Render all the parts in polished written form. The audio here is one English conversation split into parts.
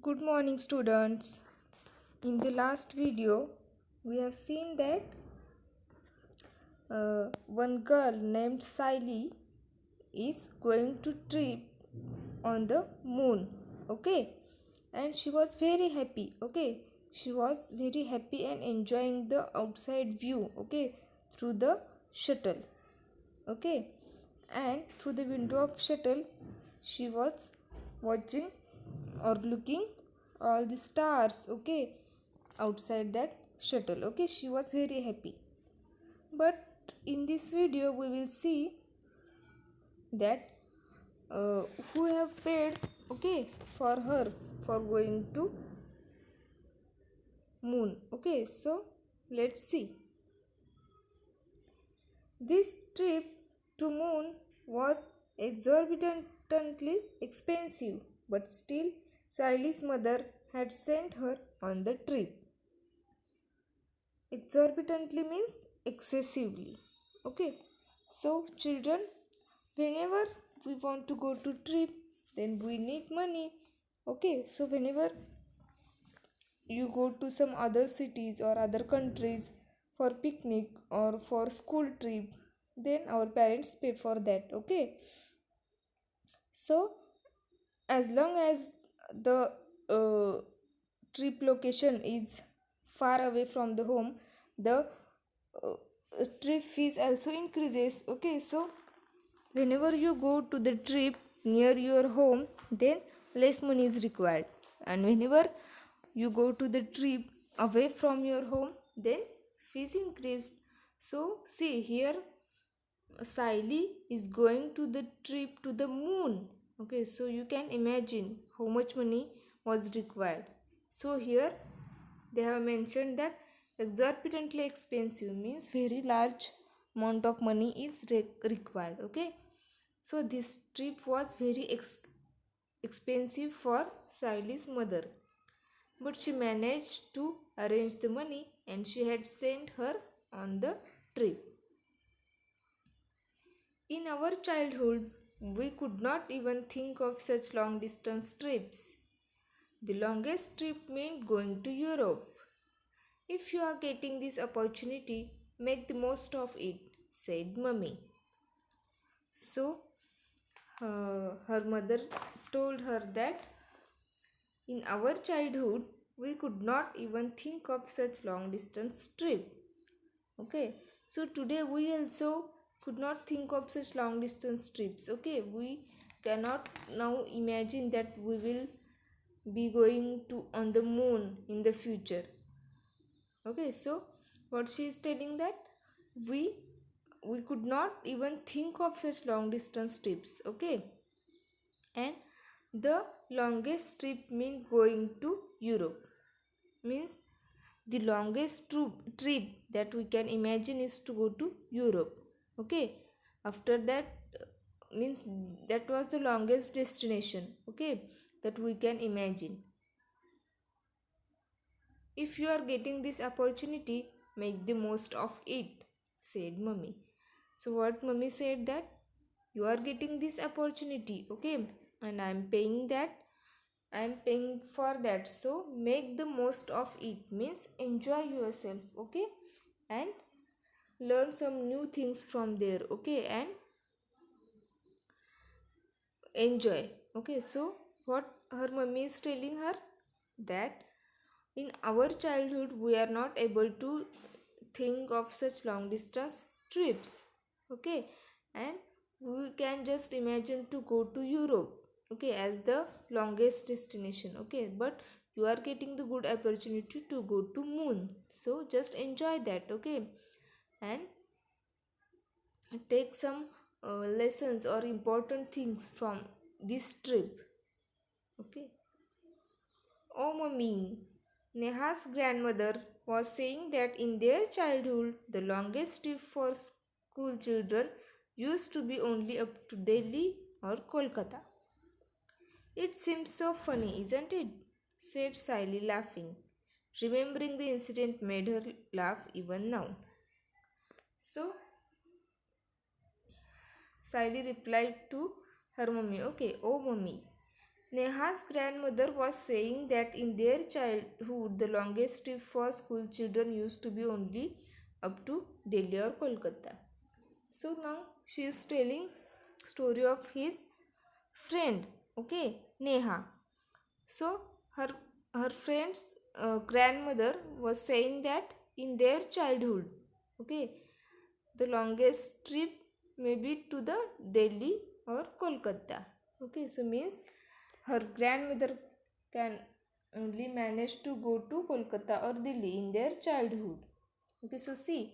Good morning, students. In the last video, we have seen that one girl named Siley is going to trip on the moon. Okay, and she was very happy. Okay, she was very happy and enjoying the outside view. Okay, through the shuttle. Okay, and through the window of shuttle, she was watching or looking all the stars. Okay, outside that shuttle. Okay, she was very happy. But in this video we will see that who have paid, okay, for her for going to moon. Okay, so let's see. This trip to moon was exorbitantly expensive, but still Sally's mother had sent her on the trip. Exorbitantly means excessively. Okay, so children, whenever we want to go to trip, then we need money. Okay, so whenever you go to some other cities or other countries for picnic or for school trip, then our parents pay for that. Okay, so as long as the trip location is far away from the home, the trip fees also increases. Okay, so whenever you go to the trip near your home, then less money is required, and whenever you go to the trip away from your home, then fees increased. So see here, Siley is going to the trip to the moon. Okay, so you can imagine how much money was required. So here they have mentioned that exorbitantly expensive means very large amount of money is required. Okay, so this trip was very expensive for Siley's mother, but she managed to arrange the money and she had sent her on the trip. In our childhood, we could not even think of such long distance trips. The longest trip meant going to Europe. If you are getting this opportunity, make the most of it, said Mummy. So, her mother told her that in our childhood, we could not even think of such long distance trip. Okay, so today we also could not think of such long distance trips. Okay, we cannot now imagine that we will be going to on the moon in the future. Okay, so what she is telling that we could not even think of such long distance trips. Okay, and the longest trip means going to Europe, means the longest trip that we can imagine is to go to Europe. Okay, after that means that was the longest destination, okay, that we can imagine. If you are getting this opportunity, make the most of it, said Mummy. So what Mummy said that you are getting this opportunity, okay, and I am paying for that, so make the most of it means enjoy yourself. Okay, and learn some new things from there. Okay, and enjoy. Okay, so what her mummy is telling her that in our childhood we are not able to think of such long distance trips. Okay, and we can just imagine to go to Europe, okay, as the longest destination. Okay, but you are getting the good opportunity to go to moon, so just enjoy that. Okay, and take some lessons or important things from this trip. Okay, oh mummy, Neha's grandmother was saying that in their childhood the longest trip for school children used to be only up to Delhi or Kolkata. It seems so funny, isn't it? Said Siley, laughing. Remembering the incident made her laugh even now. So, Siley replied to her mummy, okay, oh mummy, Neha's grandmother was saying that in their childhood the longest trip for school children used to be only up to Delhi or Kolkata. So now she is telling story of his friend, okay, Neha. So her friend's grandmother was saying that in their childhood, okay, the longest trip may be to the Delhi or Kolkata. Okay, so means her grandmother can only manage to go to Kolkata or Delhi in their childhood. Okay, so see,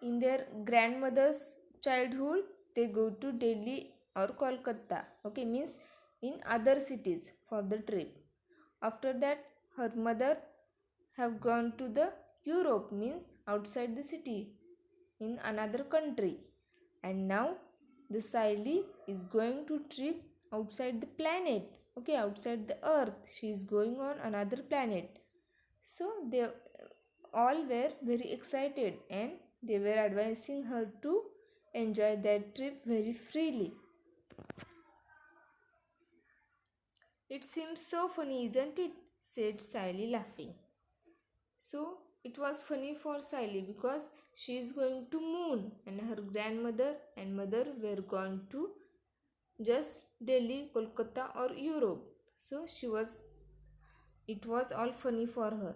in their grandmother's childhood they go to Delhi or Kolkata. Okay, means in other cities for the trip. After that her mother have gone to the Europe, means outside the city in another country, and now the Saili is going to trip outside the planet, okay, outside the earth. She is going on another planet. So they all were very excited and they were advising her to enjoy that trip very freely. It seems so funny, isn't it? Said Saili, laughing. So it was funny for Saili because she is going to moon and her grandmother and mother were gone to just Delhi, Kolkata or Europe. So it was all funny for her.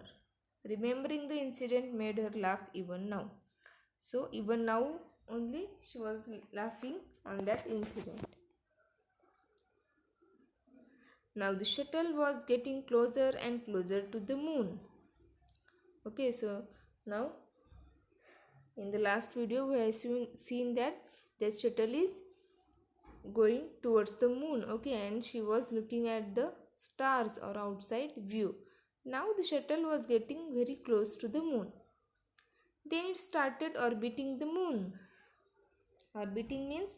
Remembering the incident made her laugh even now. So even now only she was laughing on that incident. Now the shuttle was getting closer and closer to the moon. Okay, so now in the last video we have seen that the shuttle is going towards the moon, okay, and she was looking at the stars or outside view. Now the shuttle was getting very close to the moon. Then it started orbiting the moon. Orbiting means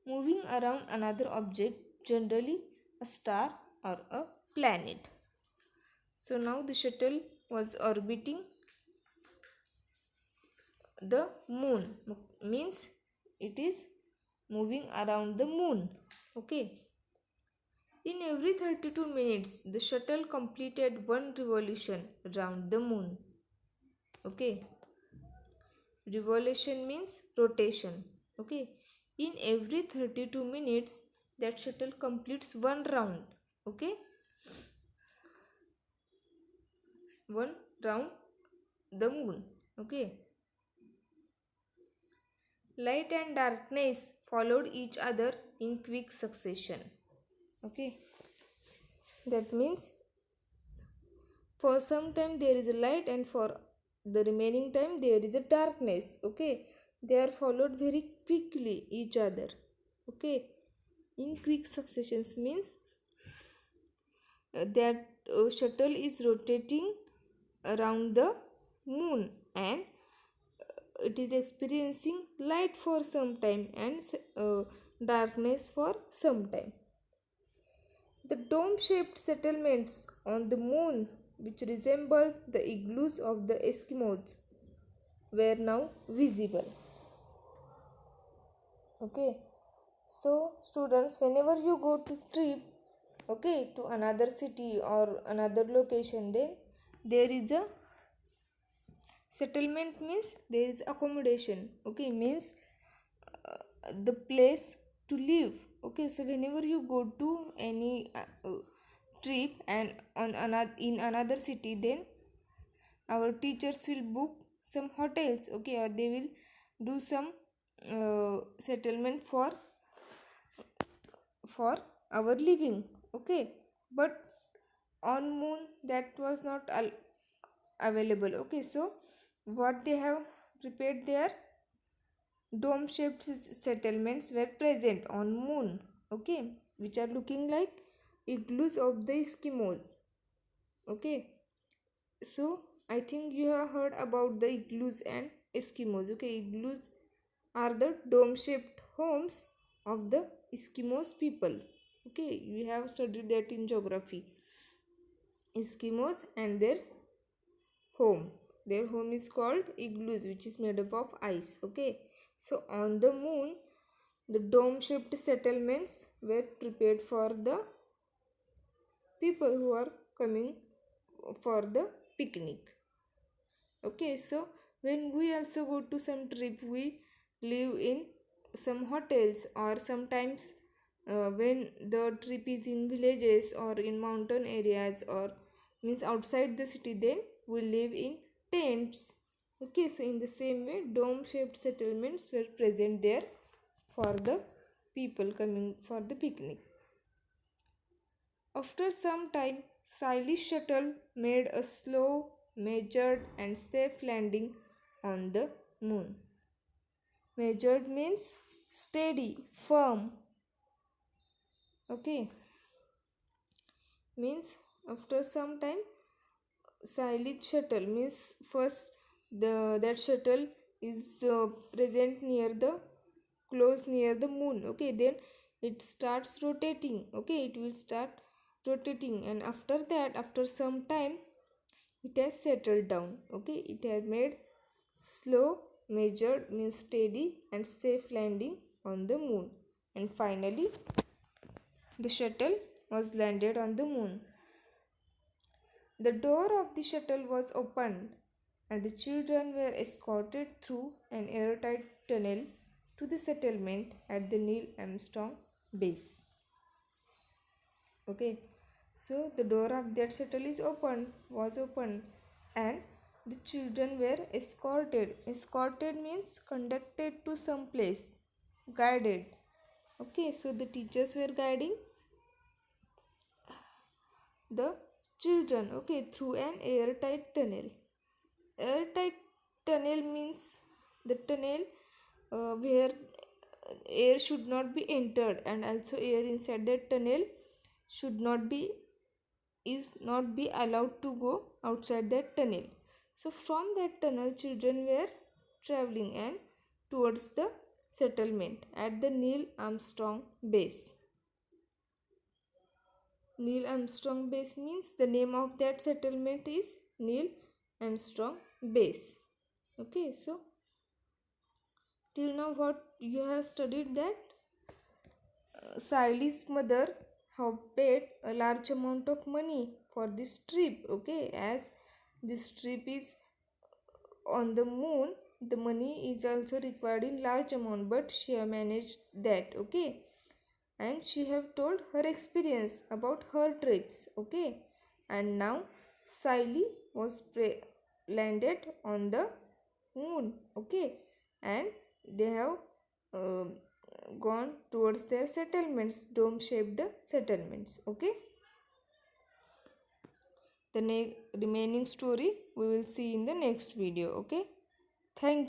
moving around another object, generally a star or a planet. So now the shuttle was orbiting the moon, means it is moving around the moon, okay. In every 32 minutes the shuttle completed one revolution around the moon, okay. Revolution means rotation, okay. In every 32 minutes that shuttle completes one round, okay, one round the moon, okay. Light and darkness followed each other in quick succession, okay. That means for some time there is a light and for the remaining time there is a darkness, okay. They are followed very quickly each other, okay. In quick successions means that shuttle is rotating around the moon and it is experiencing light for some time and darkness for some time. The dome-shaped settlements on the moon, which resembled the igloos of the Eskimos, were now visible. Okay, so students, whenever you go to trip, okay, to another city or another location, then there is a settlement, means there is accommodation, okay, means the place to live, okay. So whenever you go to any trip and in another city, then our teachers will book some hotels, okay, or they will do some settlement for our living, okay. But on moon that was not available, okay. So what they have prepared there, dome shaped settlements were present on moon, okay, which are looking like igloos of the Eskimos, okay. So I think you have heard about the igloos and Eskimos, okay. Igloos are the dome shaped homes of the Eskimos people, okay. You have studied that in geography. Eskimos and their home, their home is called igloos, which is made up of ice, okay. So on the moon the dome shaped settlements were prepared for the people who are coming for the picnic. Okay, so when we also go to some trip, we live in some hotels, or sometimes when the trip is in villages or in mountain areas, or means outside the city, then we live in tents. Okay, so in the same way, dome shaped settlements were present there for the people coming for the picnic. After some time, Siley's shuttle made a slow, measured, and safe landing on the moon. Measured means steady, firm. Okay, means after some time, Siley's shuttle means first that shuttle is present near the close near the moon. Okay, then it starts rotating. Okay, it will start rotating, and after that, after some time, it has settled down. Okay, it has made slow, measured means steady and safe landing on the moon, and finally the shuttle was landed on the moon. The door of the shuttle was opened and the children were escorted through an airtight tunnel to the settlement at the Neil Armstrong base. Okay, so the door of that shuttle was opened, and the children were escorted. Escorted means conducted to some place, guided. Okay, so the teachers were guiding the children, okay, through an airtight tunnel. Airtight tunnel means the tunnel where air should not be entered, and also air inside that tunnel should not be allowed to go outside that tunnel. So from that tunnel, children were traveling and towards the settlement at the Neil Armstrong base. Neil Armstrong base means the name of that settlement is Neil Armstrong base. Okay, so till now what you have studied that Siley's mother have paid a large amount of money for this trip. Okay, as this trip is on the moon, the money is also required in large amount, but she have managed that. Okay, and she have told her experience about her trips. Okay, and now Siley was landed on the moon. Okay, and they have gone towards their settlements, dome shaped settlements. Okay, the remaining story we will see in the next video. Okay, thank you.